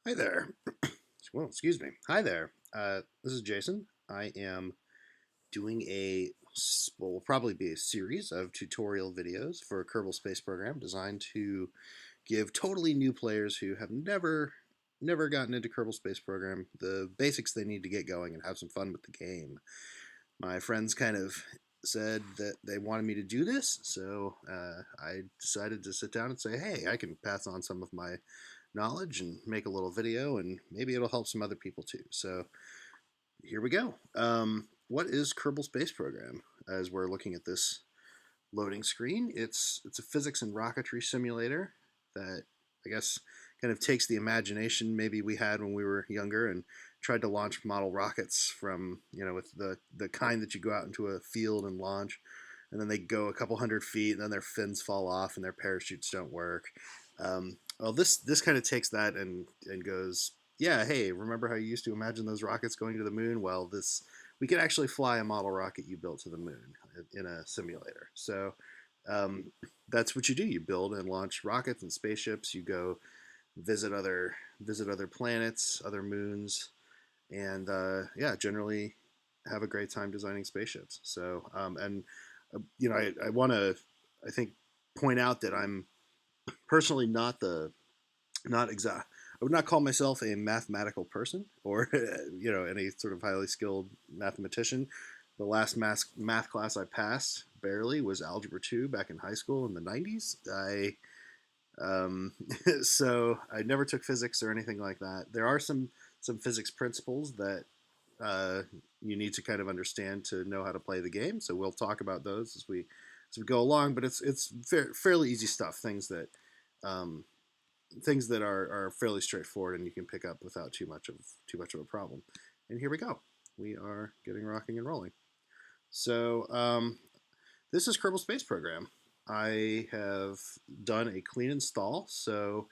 Hi there. Well, excuse me. Hi there. This is Jason. I am doing will probably be a series of tutorial videos for a Kerbal Space Program designed to give totally new players who have never gotten into Kerbal Space Program the basics they need to get going and have some fun with the game. My friends kind of said that they wanted me to do this, so I decided to sit down and say, hey, I can pass on some of my knowledge and make a little video, and maybe it'll help some other people too. So here we go. What is Kerbal Space Program? As we're looking at this loading screen, it's a physics and rocketry simulator that I guess kind of takes the imagination maybe we had when we were younger and tried to launch model rockets from with the kind that you go out into a field and launch, and then they go a couple hundred feet and then their fins fall off and their parachutes don't work. Well, this kind of takes that and goes, yeah, hey, remember how you used to imagine those rockets going to the moon? Well, this we could actually fly a model rocket you built to the moon in a simulator. So um, that's what you do. You build and launch rockets and spaceships. You go visit other planets, other moons, and yeah, generally have a great time designing spaceships. So and I want to I think point out that I'm personally not exact. I would not call myself a mathematical person or any sort of highly skilled mathematician. The last math class I passed barely was algebra 2 back in high school in the 90s. Um, so I never took physics or anything like that. There are some physics principles that uh, you need to kind of understand to know how to play the game. So we'll talk about those as we go along. But it's fairly easy stuff. Um, things that are fairly straightforward and you can pick up without too much of a problem. And here we go. We are getting rocking and rolling. So this is Kerbal Space Program. I have done a clean install, so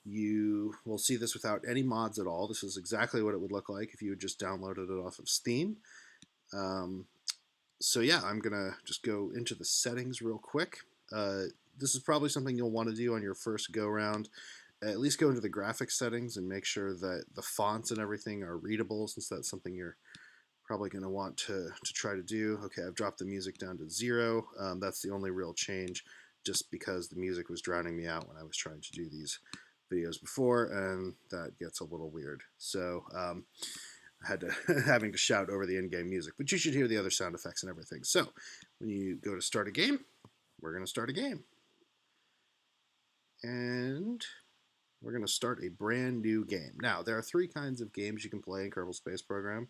you will see this without any mods at all. This is exactly what it would look like if you had just downloaded it off of Steam. Um, so yeah, I'm gonna just go into the settings real quick. This is probably something you'll want to do on your first go round. At least go into the graphics settings and make sure that the fonts and everything are readable, since that's something you're probably going to want to try to do. Okay, I've dropped the music down to 0. That's the only real change, just because the music was drowning me out when I was trying to do these videos before, and that gets a little weird. So I had to having to shout over the in-game music, but you should hear the other sound effects and everything. So when you go to start a game, we're going to start a game, and we're going to start a brand new game. Now, there are 3 kinds of games you can play in Kerbal Space Program.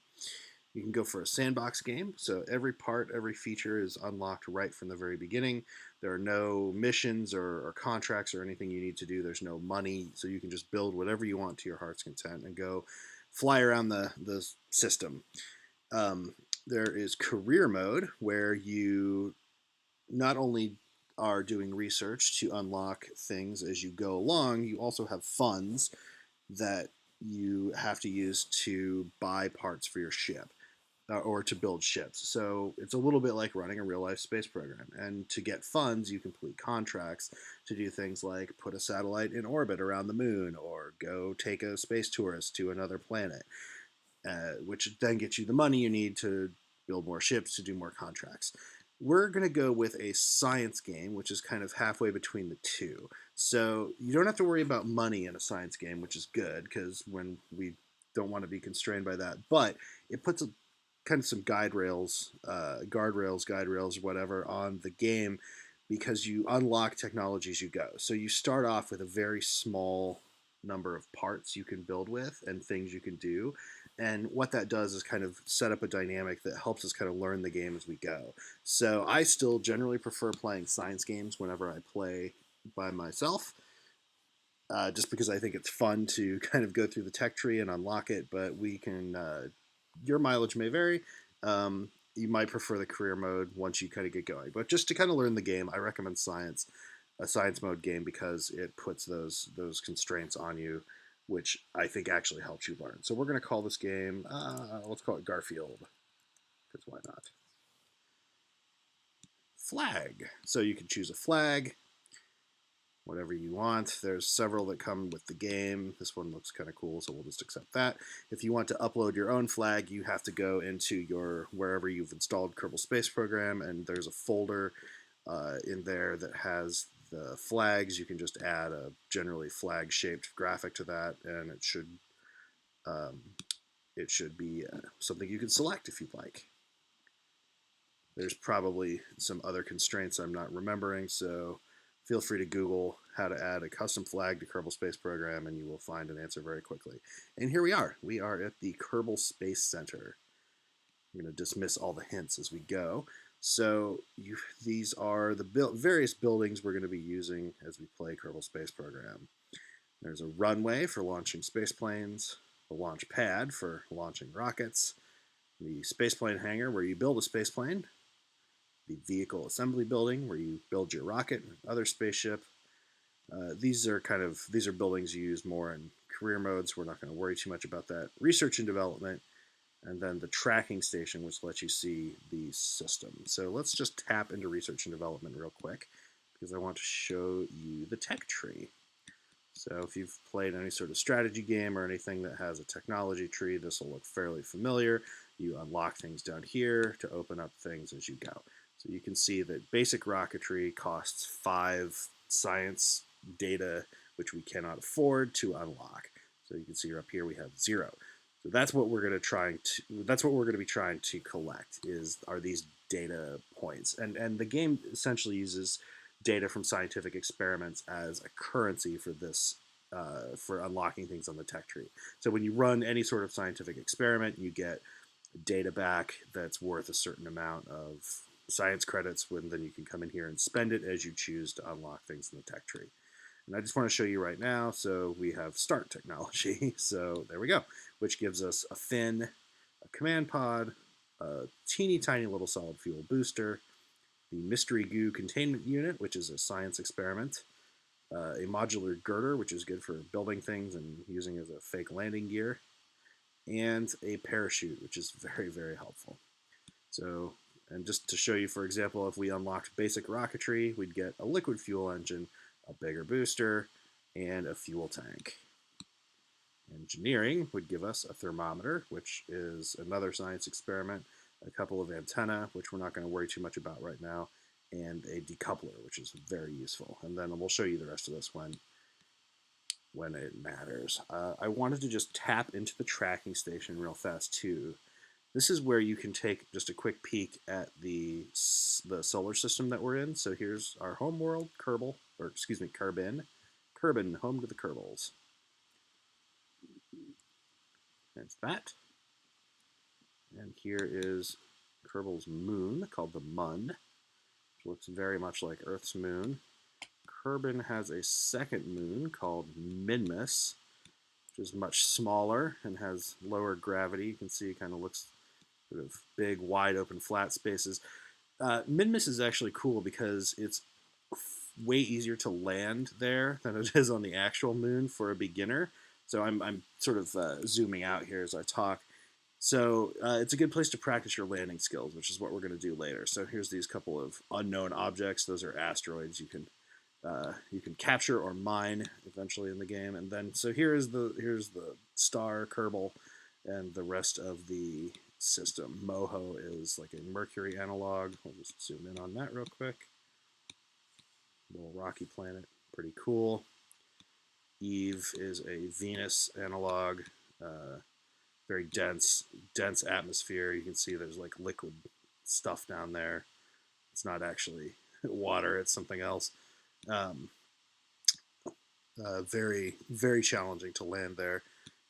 You can go for a sandbox game, so every feature is unlocked right from the very beginning. There are no missions or contracts or anything you need to do. There's no money, so you can just build whatever you want to your heart's content and go fly around the system. Um, there is career mode, where you not only are doing research to unlock things as you go along, you also have funds that you have to use to buy parts for your ship or to build ships. So it's a little bit like running a real life space program. And to get funds, you complete contracts to do things like put a satellite in orbit around the moon or go take a space tourist to another planet, which then gets you the money you need to build more ships to do more contracts. We're going to go with a science game, which is kind of halfway between the two. So you don't have to worry about money in a science game, which is good because when we don't want to be constrained by that. But it puts kind of some guide rails, whatever, on the game because you unlock technology as you go. So you start off with a very small number of parts you can build with and things you can do. And what that does is kind of set up a dynamic that helps us kind of learn the game as we go. So I still generally prefer playing science games whenever I play by myself, just because I think it's fun to kind of go through the tech tree and unlock it. But your mileage may vary. You might prefer the career mode once you kind of get going. But just to kind of learn the game, I recommend a science mode game, because it puts those constraints on you, which I think actually helps you learn. So we're going to call this game, let's call it Garfield, because why not? Flag. So you can choose a flag. whatever you want. There's several that come with the game. This one looks kind of cool, so we'll just accept that. If you want to upload your own flag, you have to go into your wherever you've installed Kerbal Space Program, and there's a folder in there that has the flags. You can just add a generally flag-shaped graphic to that, and um, it should be something you can select if you'd like. There's probably some other constraints I'm not remembering, so feel free to Google how to add a custom flag to Kerbal Space Program, and you will find an answer very quickly. And here we are. We are at the Kerbal Space Center. I'm going to dismiss all the hints as we go. So these are the various buildings we're going to be using as we play Kerbal Space Program. There's a runway for launching space planes, a launch pad for launching rockets, the spaceplane hangar where you build a spaceplane, the vehicle assembly building where you build your rocket and other spaceship. These are buildings you use more in career modes. We're not going to worry too much about that. Research and development, and then the tracking station, which lets you see the system. So let's just tap into research and development real quick because I want to show you the tech tree. So if you've played any sort of strategy game or anything that has a technology tree, this will look fairly familiar. You unlock things down here to open up things as you go. So you can see that basic rocketry costs 5 science data, which we cannot afford to unlock. So you can see up here we have 0. So that's what we're going to be trying to collect are these data points. And the game essentially uses data from scientific experiments as a currency for this for unlocking things on the tech tree. So when you run any sort of scientific experiment, you get data back that's worth a certain amount of science credits, then you can come in here and spend it as you choose to unlock things in the tech tree. And I just want to show you right now, so we have start technology. So there we go, which gives us a fin, a command pod, a teeny tiny little solid fuel booster, the mystery goo containment unit, which is a science experiment, a modular girder, which is good for building things and using as a fake landing gear, and a parachute, which is very, very helpful. So, and just to show you, for example, if we unlocked basic rocketry, we'd get a liquid fuel engine, a bigger booster, and a fuel tank. Engineering would give us a thermometer, which is another science experiment, a couple of antennae, which we're not going to worry too much about right now, and a decoupler, which is very useful. And then we'll show you the rest of this when it matters. I wanted to just tap into the tracking station real fast too. This is where you can take just a quick peek at the solar system that we're in. So here's our home world, Kerbal, or excuse me, Kerbin. Kerbin, home to the Kerbals. That's that. And here is Kerbal's moon, called the Mun, which looks very much like Earth's moon. Kerbin has a second moon called Minmus, which is much smaller and has lower gravity. You can see it kind of looks sort of big, wide open, flat spaces. Minmus is actually cool because it's way easier to land there than it is on the actual moon for a beginner. So I'm sort of zooming out here as I talk. So it's a good place to practice your landing skills, which is what we're going to do later. So here's these couple of unknown objects. Those are asteroids you can capture or mine eventually in the game. And then so here's the star Kerbal and the rest of the system. Moho is like a Mercury analog. I'll just zoom in on that real quick. Little rocky planet, pretty cool. Eve is a Venus analog, very dense atmosphere. You can see there's like liquid stuff down there. It's not actually water, it's something else. Very, very challenging to land there.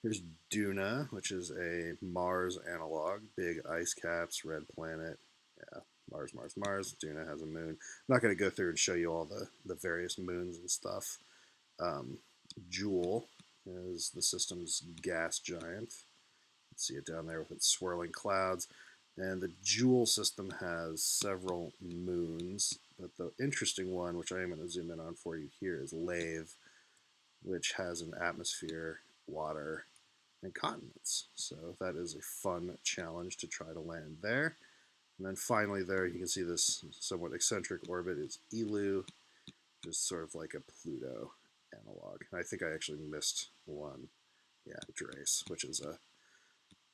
Here's Duna, which is a Mars analog. Big ice caps, red planet. Yeah, Mars. Duna has a moon. I'm not going to go through and show you all the various moons and stuff. Jool is the system's gas giant. You can see it down there with its swirling clouds. And the Jool system has several moons, but the interesting one, which I am going to zoom in on for you here, is Lave, which has an atmosphere, water, and continents. So that is a fun challenge to try to land there. And then finally there, you can see this somewhat eccentric orbit is Elu, is sort of like a Pluto analog. And I think I actually missed one. Yeah, Drace, which is a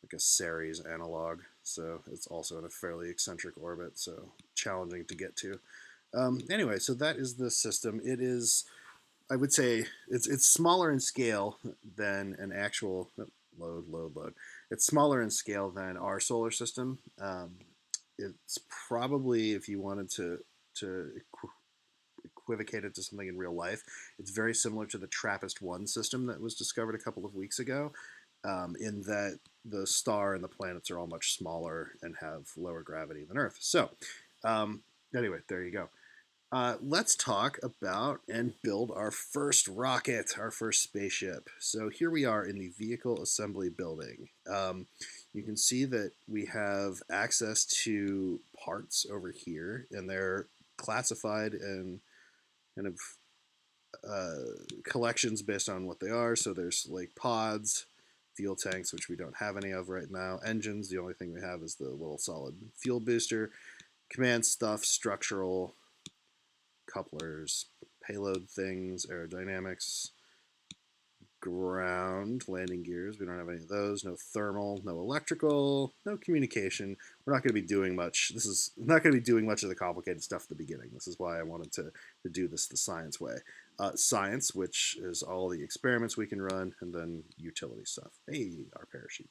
like a Ceres analog, so it's also in a fairly eccentric orbit, so challenging to get to. Anyway, so that is the system. It is, I would say, it's smaller in scale than an actual load. It's smaller in scale than our solar system. It's probably, if you wanted to equivocate it to something in real life, it's very similar to the TRAPPIST-1 system that was discovered a couple of weeks ago, in that the star and the planets are all much smaller and have lower gravity than Earth. So, anyway, there you go. Let's talk about and build our first rocket, our first spaceship. So here we are in the vehicle assembly building. You can see that we have access to parts over here, and they're classified in kind of collections based on what they are. So there's like pods, fuel tanks, which we don't have any of right now. Engines, the only thing we have is the little solid fuel booster. Command stuff, structural, couplers, payload things, aerodynamics, ground, landing gears. We don't have any of those. No thermal, no electrical, no communication. We're not going to be doing much. This is not going to be doing much of the complicated stuff at the beginning. This is why I wanted to do this the science way. Science, which is all the experiments we can run, and then utility stuff. Hey, our parachute.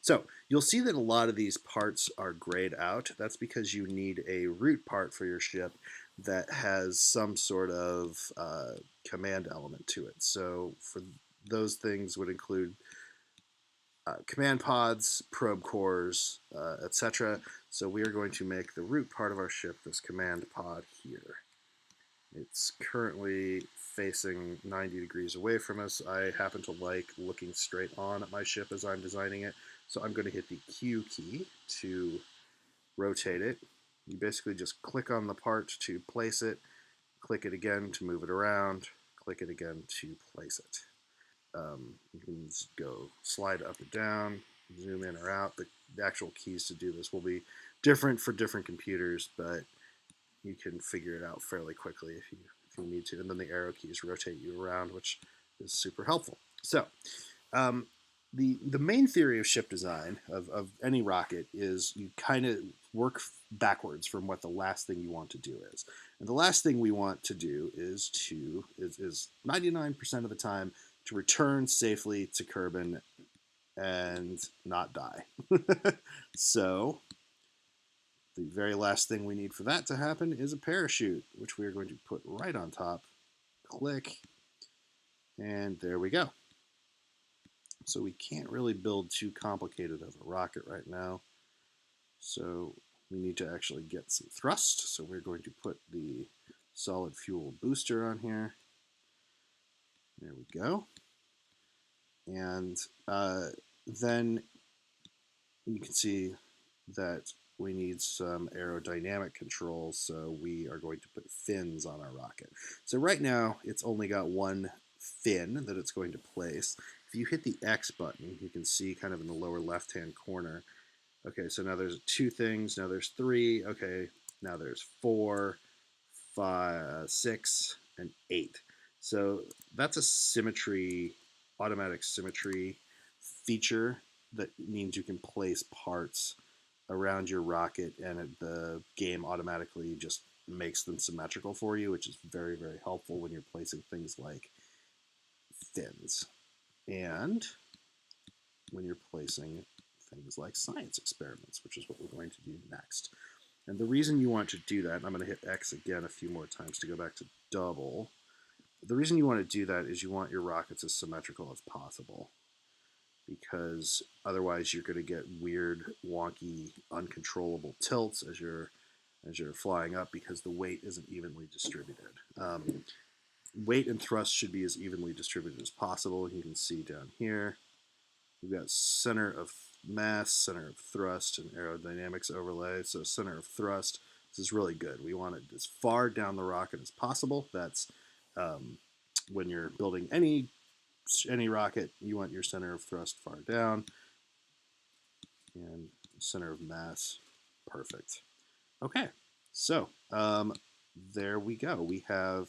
So you'll see that a lot of these parts are grayed out. That's because you need a root part for your ship that has some sort of command element to it. So for those things would include command pods, probe cores, etc. So we are going to make the root part of our ship this command pod here. It's currently facing 90 degrees away from us. I happen to like looking straight on at my ship as I'm designing it. So I'm going to hit the Q key to rotate it. You basically just click on the part to place it, click it again to move it around, click it again to place it. You can go slide up or down, zoom in or out. The actual keys to do this will be different for different computers, but you can figure it out fairly quickly if you need to. And then the arrow keys rotate you around, which is super helpful. So the main theory of ship design of any rocket is you kind of work backwards from what the last thing you want to do is. And the last thing we want to do is 99% of the time to return safely to Kerbin and not die. So the very last thing we need for that to happen is a parachute, which we are going to put right on top. Click, and there we go. So we can't really build too complicated of a rocket right now. So we need to actually get some thrust. So we're going to put the solid fuel booster on here. There we go. And then you can see that we need some aerodynamic controls, so we are going to put fins on our rocket. So right now, it's only got one fin that it's going to place. If you hit the X button, you can see kind of in the lower left-hand corner. Okay, so now there's 2 things, now there's 3, okay, now there's 4, 5, 6, and 8. So that's a symmetry, automatic symmetry feature that means you can place parts around your rocket and the game automatically just makes them symmetrical for you, which is very, very helpful when you're placing things like fins and when you're placing things like science experiments, which is what we're going to do next. And the reason you want to do that, and I'm going to hit X again a few more times to go back to double. The reason you want to do that is you want your rockets as symmetrical as possible, because otherwise you're going to get weird, wonky, uncontrollable tilts as you're flying up because the weight isn't evenly distributed. Weight and thrust should be as evenly distributed as possible. You can see down here, we've got center of mass, center of thrust, and aerodynamics overlay. So center of thrust, this is really good. We want it as far down the rocket as possible. That's when you're building any rocket, you want your center of thrust far down and center of mass perfect. Okay, so there we go. We have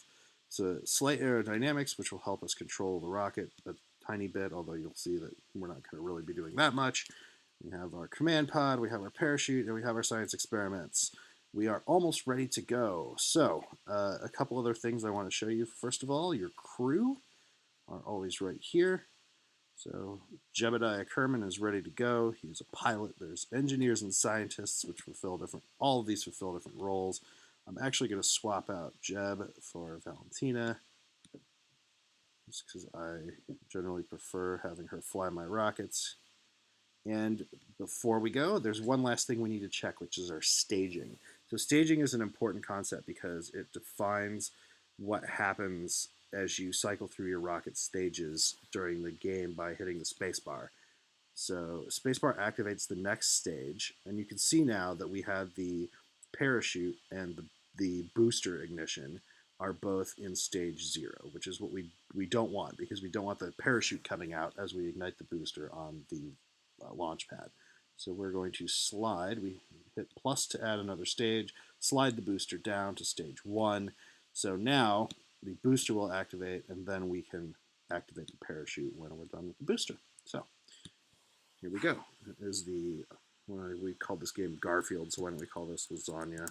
So slight aerodynamics, which will help us control the rocket a tiny bit, although you'll see that we're not going to really be doing that much. We have our command pod, we have our parachute, and we have our science experiments. We are almost ready to go. So a couple other things I want to show you. First of all, your crew are always right here. So Jebediah Kerman is ready to go. He's a pilot. There's engineers and scientists, which all of these fulfill different roles. I'm actually going to swap out Jeb for Valentina, just because I generally prefer having her fly my rockets. And before we go, there's one last thing we need to check, which is our staging. So staging is an important concept because it defines what happens as you cycle through your rocket stages during the game by hitting the spacebar. So spacebar activates the next stage, and you can see now that we have the parachute and the booster ignition are both in stage 0, which is what we don't want, because we don't want the parachute coming out as we ignite the booster on the launch pad. So we're going to slide. We hit plus to add another stage, slide the booster down to stage 1. So now the booster will activate, and then we can activate the parachute when we're done with the booster. So here we go. It is we called this game Garfield, so why don't we call this lasagna?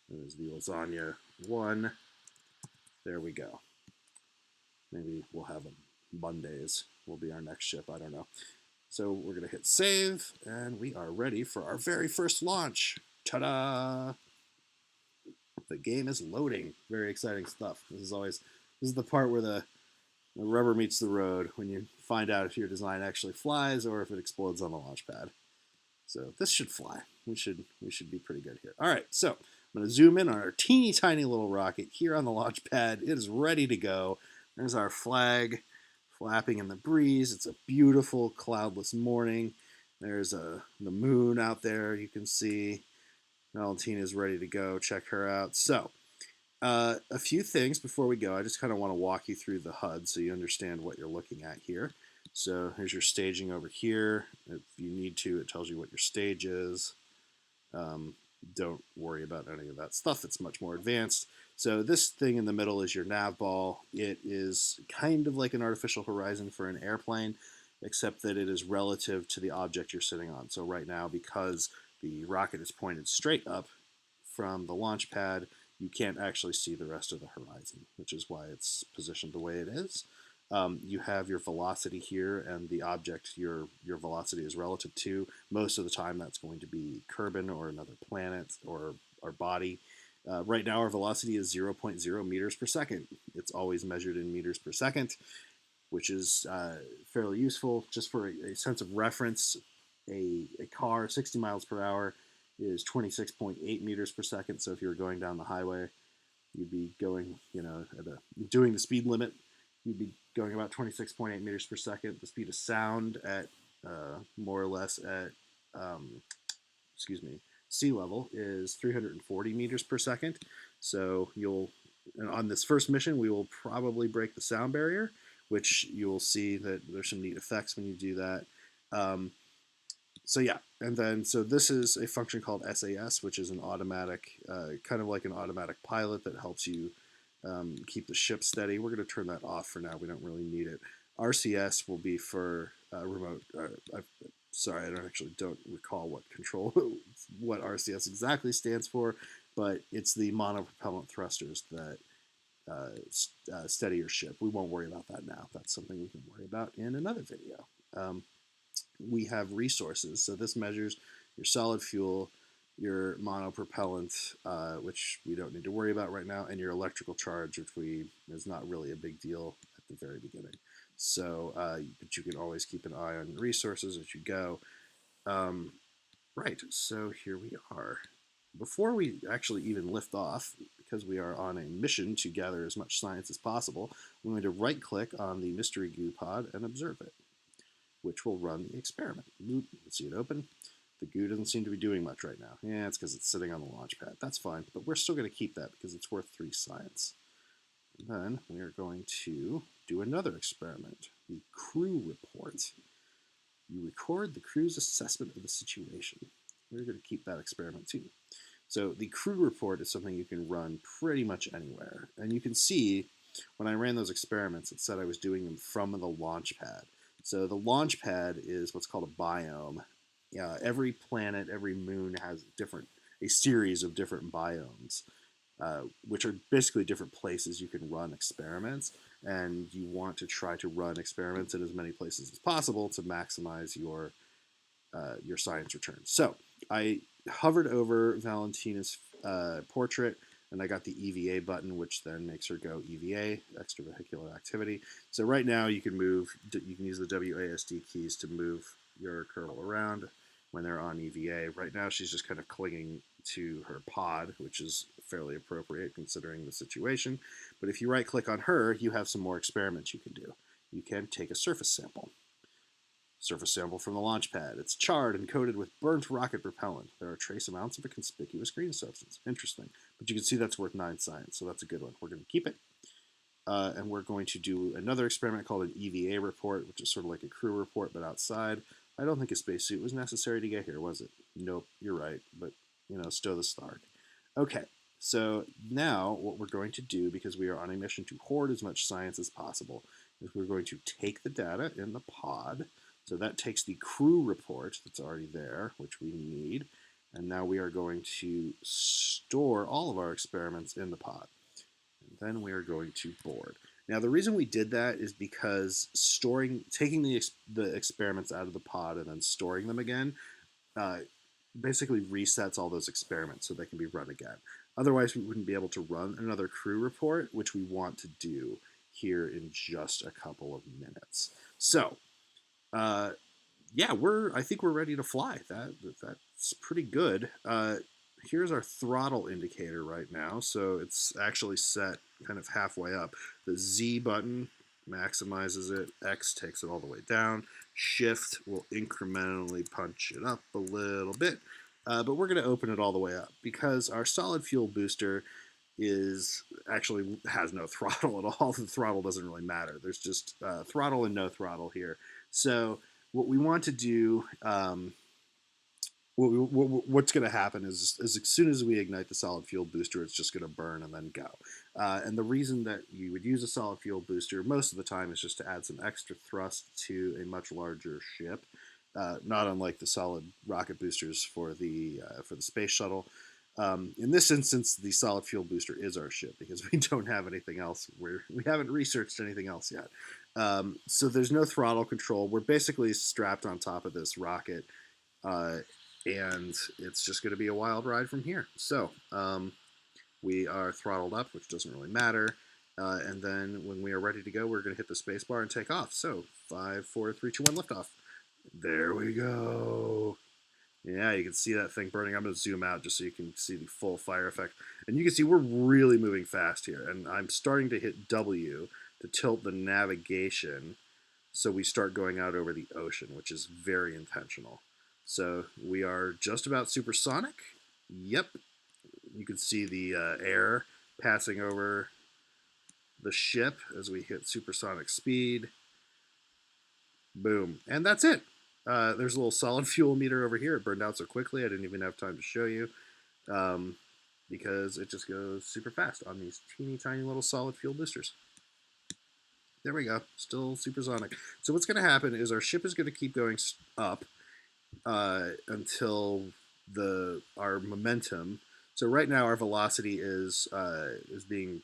It is the lasagna 1. There we go. Maybe we'll have them Mondays will be our next ship. I don't know. So we're going to hit save, and we are ready for our very first launch. Ta-da! The game is loading. Very exciting stuff. This is the part where the rubber meets the road, when you find out if your design actually flies or if it explodes on the launch pad. So this should fly. We should be pretty good here. All right, so I'm going to zoom in on our teeny tiny little rocket here on the launch pad. It is ready to go. There's our flag flapping in the breeze. It's a beautiful cloudless morning. There's the moon out there, you can see. Valentina is ready to go. Check her out. So a few things before we go. I just kind of want to walk you through the HUD so you understand what you're looking at here. So here's your staging over here. If you need to, it tells you what your stage is. Don't worry about any of that stuff. It's much more advanced. So this thing in the middle is your nav ball. It is kind of like an artificial horizon for an airplane, except that it is relative to the object you're sitting on. So right now, because the rocket is pointed straight up from the launch pad, you can't actually see the rest of the horizon, which is why it's positioned the way it is. You have your velocity here, and the object your velocity is relative to. Most of the time, that's going to be Kerbal or another planet or our body. Right now, our velocity is 0.0 meters per second. It's always measured in meters per second, which is fairly useful. Just for a sense of reference, a car 60 miles per hour is 26.8 meters per second. So if you were going down the highway, you'd be going, doing the speed limit, you'd be going about 26.8 meters per second. The speed of sound at more or less at, sea level is 340 meters per second. So on this first mission, we will probably break the sound barrier, which you will see that there's some neat effects when you do that. So this is a function called SAS, which is an automatic, kind of like an automatic pilot that helps you keep the ship steady. We're going to turn that off for now. We don't really need it. RCS will be for remote. I don't recall what RCS exactly stands for, but it's the monopropellant thrusters that steady your ship. We won't worry about that now. That's something we can worry about in another video. We have resources. So this measures your solid fuel, your monopropellant, which we don't need to worry about right now, and your electrical charge, which is not really a big deal at the very beginning. So, but you can always keep an eye on your resources as you go. Right, so here we are. Before we actually even lift off, because we are on a mission to gather as much science as possible, I'm going to right-click on the mystery goo pod and observe it, which will run the experiment. Let's see it open. The goo doesn't seem to be doing much right now. Yeah, it's because it's sitting on the launch pad. That's fine, but we're still going to keep that because it's worth 3 science. And then we are going to do another experiment, the crew report. You record the crew's assessment of the situation. We're going to keep that experiment too. So the crew report is something you can run pretty much anywhere. And you can see when I ran those experiments, it said I was doing them from the launch pad. So the launch pad is what's called a biome. Every planet, every moon has a series of different biomes, which are basically different places you can run experiments. And you want to try to run experiments in as many places as possible to maximize your science returns. So I hovered over Valentina's portrait, and I got the EVA button, which then makes her go EVA, extravehicular activity. So right now you can use the WASD keys to move your Kerbal around when they're on EVA. Right now she's just kind of clinging to her pod, which is fairly appropriate considering the situation. But if you right click on her, you have some more experiments you can do. You can take a surface sample. Surface sample from the launch pad. It's charred and coated with burnt rocket propellant. There are trace amounts of a conspicuous green substance. Interesting. But you can see that's worth 9 science, so that's a good one. We're going to keep it. And we're going to do another experiment called an EVA report, which is sort of like a crew report, but outside. I don't think a spacesuit was necessary to get here, was it? Nope, you're right. But, stow the Stark. Okay, so now what we're going to do, because we are on a mission to hoard as much science as possible, is we're going to take the data in the pod. So that takes the crew report that's already there, which we need. And now we are going to store all of our experiments in the pod. And then we are going to board. Now, the reason we did that is because taking the experiments out of the pod and then storing them again basically resets all those experiments so they can be run again. Otherwise, we wouldn't be able to run another crew report, which we want to do here in just a couple of minutes. So, yeah, I think we're ready to fly. That's pretty good. Here's our throttle indicator right now. So it's actually set kind of halfway up. The Z button maximizes it. X takes it all the way down. Shift will incrementally punch it up a little bit. But we're going to open it all the way up because our solid fuel booster has no throttle at all. The throttle doesn't really matter. There's just throttle and no throttle here. So what we want to do, what's going to happen is as soon as we ignite the solid fuel booster, it's just going to burn and then go. And the reason that you would use a solid fuel booster most of the time is just to add some extra thrust to a much larger ship. Not unlike the solid rocket boosters for the space shuttle. In this instance, the solid fuel booster is our ship because we don't have anything else. We haven't researched anything else yet. So there's no throttle control. We're basically strapped on top of this rocket, and it's just going to be a wild ride from here. So we are throttled up, which doesn't really matter. And then when we are ready to go, we're going to hit the space bar and take off. So 5, 4, 3, 2, 1, liftoff. There we go. Yeah, you can see that thing burning. I'm going to zoom out just so you can see the full fire effect. And you can see we're really moving fast here. And I'm starting to hit W to tilt the navigation so we start going out over the ocean, which is very intentional. So we are just about supersonic. Yep. You can see the air passing over the ship as we hit supersonic speed. Boom. And that's it. There's a little solid fuel meter over here. It burned out so quickly I didn't even have time to show you because it just goes super fast on these teeny tiny little solid fuel boosters. There we go. Still supersonic. So what's going to happen is our ship is going to keep going up until our momentum. So right now our velocity is being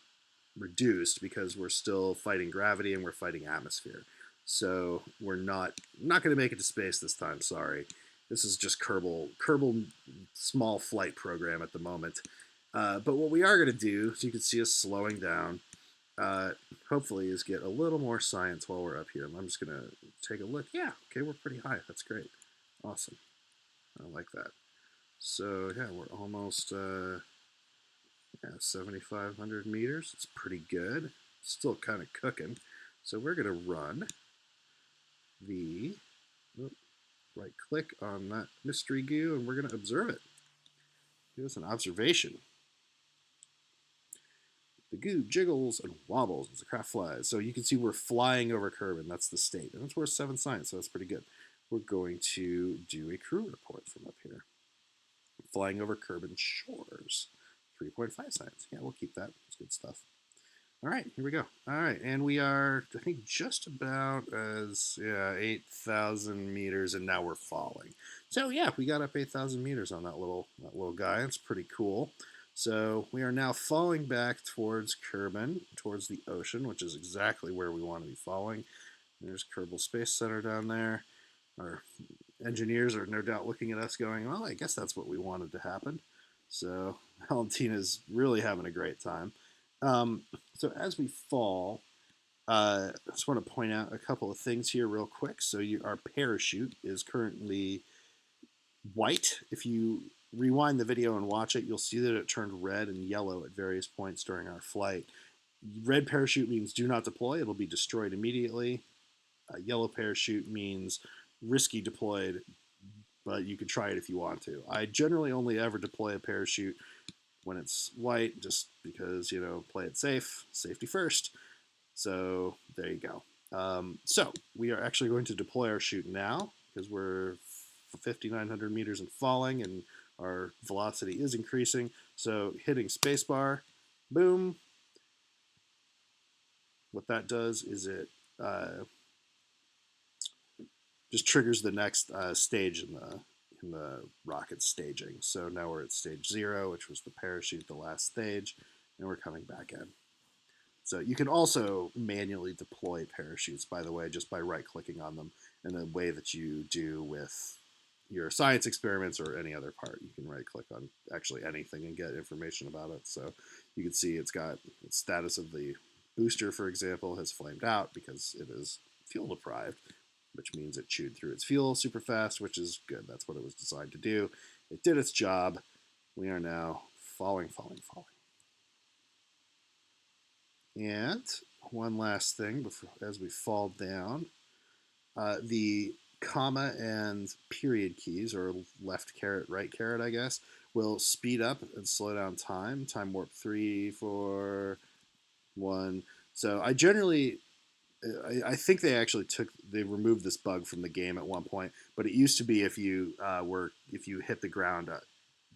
reduced because we're still fighting gravity and we're fighting atmosphere. So we're not going to make it to space this time. Sorry, this is just Kerbal small flight program at the moment. But what we are going to do, so you can see us slowing down, hopefully, is get a little more science while we're up here. I'm just going to take a look. Yeah, okay, we're pretty high. That's great. Awesome. I like that. So yeah, we're almost 7,500 meters. It's pretty good. Still kind of cooking. So we're going to run right click on that mystery goo and we're going to observe it. Give us an observation. The goo jiggles and wobbles as the craft flies. So you can see we're flying over Kerbal. That's the state. And that's worth 7 science, so that's pretty good. We're going to do a crew report from up here. Flying over Kerbal shores. 3.5 science. Yeah, we'll keep that. It's good stuff. All right, here we go. All right, and we are, I think, just about as 8,000 meters, and now we're falling. So yeah, we got up 8,000 meters on that little guy. It's pretty cool. So we are now falling back towards Kerbin, towards the ocean, which is exactly where we want to be falling. There's Kerbal Space Center down there. Our engineers are no doubt looking at us, going, "Well, I guess that's what we wanted to happen." So Valentina's really having a great time. Um, so as we fall, I just want to point out a couple of things here real quick. So our parachute is currently white. If you rewind the video and watch it, you'll see that it turned red and yellow at various points during our flight. Red parachute means do not deploy. It'll be destroyed immediately. Yellow parachute means risky deployed, but you can try it if you want to. I generally only ever deploy a parachute when it's white, just because, play it safe, safety first. So there you go. So we are actually going to deploy our chute now because we're 5,900 meters and falling, and our velocity is increasing. So hitting spacebar, boom. What that does is it just triggers the next stage in the rocket staging. So now we're at stage 0, which was the parachute, the last stage, and we're coming back in. So you can also manually deploy parachutes, by the way, just by right-clicking on them in a way that you do with your science experiments or any other part. You can right-click on actually anything and get information about it. So you can see it's got the status of the booster, for example, has flamed out because it is fuel deprived, which means it chewed through its fuel super fast, which is good. That's what it was designed to do. It did its job. We are now falling, falling, falling. And one last thing before, as we fall down, the comma and period keys, or left caret, right caret, I guess, will speed up and slow down time. Time warp 3, 4, 1. So I generally, I think they removed this bug from the game at one point, but it used to be if you hit the ground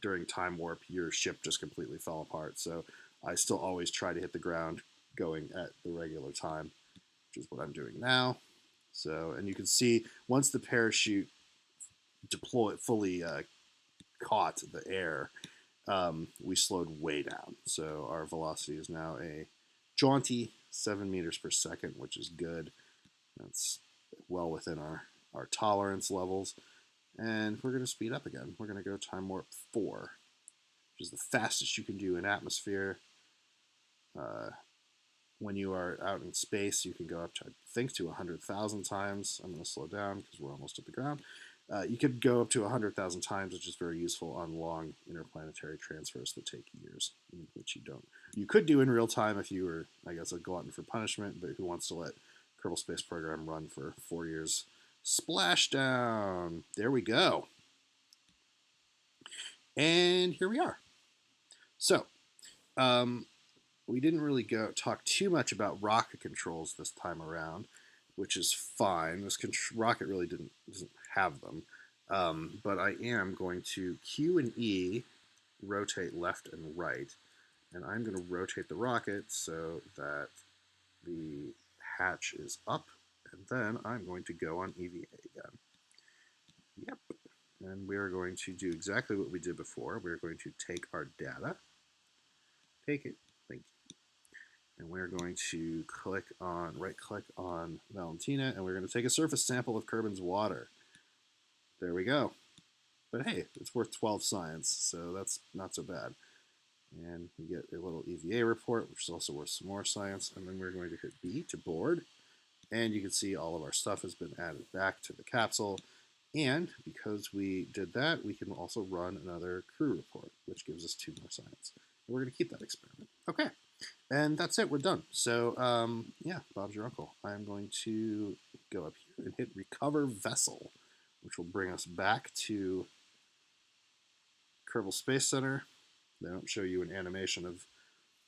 during time warp, your ship just completely fell apart. So I still always try to hit the ground going at the regular time, which is what I'm doing now. So, and you can see once the parachute fully caught the air, we slowed way down. So our velocity is now a jaunty 7 meters per second, which is good. That's well within our tolerance levels. And we're going to speed up again. We're going to go time warp 4, which is the fastest you can do in atmosphere. When you are out in space, you can go up to, I think, to 100,000 times. I'm going to slow down because we're almost at the ground. You could go up to 100,000 times, which is very useful on long interplanetary transfers that take years, which you could do in real time if you were, I guess, a glutton for punishment, but who wants to let Kerbal Space Program run for 4 years? Splashdown! There we go. And here we are. So, we didn't really talk too much about rocket controls this time around, which is fine. This rocket really doesn't have them. But I am going to Q and E rotate left and right, and I'm going to rotate the rocket so that the hatch is up, and then I'm going to go on EVA again. Yep. And we are going to do exactly what we did before. We're going to take our data, take it, thank you, and we're going to right-click on Valentina, and we're going to take a surface sample of Kerbin's water. There we go. But hey, it's worth 12 science, so that's not so bad. And we get a little EVA report, which is also worth some more science. And then we're going to hit B to board. And you can see all of our stuff has been added back to the capsule. And because we did that, we can also run another crew report, which gives us 2 more science. And we're going to keep that experiment. Okay. And that's it. We're done. So, yeah, Bob's your uncle. I'm going to go up here and hit Recover Vessel, which will bring us back to Kerbal Space Center. They don't show you an animation of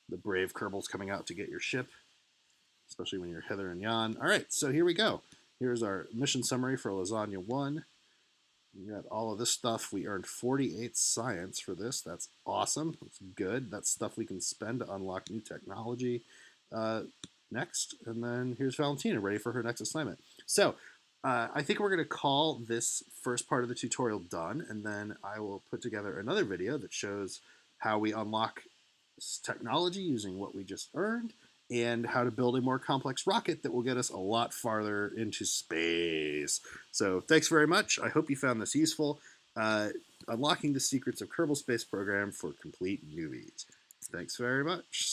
the brave Kerbals coming out to get your ship, especially when you're Heather and Jan. All right, so here we go. Here's our mission summary for Lasagna 1. We got all of this stuff. We earned 48 science for this. That's awesome. That's good. That's stuff we can spend to unlock new technology. next. And then here's Valentina ready for her next assignment. So I think we're going to call this first part of the tutorial done, and then I will put together another video that shows how we unlock technology using what we just earned, and how to build a more complex rocket that will get us a lot farther into space. So thanks very much. I hope you found this useful. Unlocking the secrets of Kerbal Space Program for complete newbies. Thanks very much.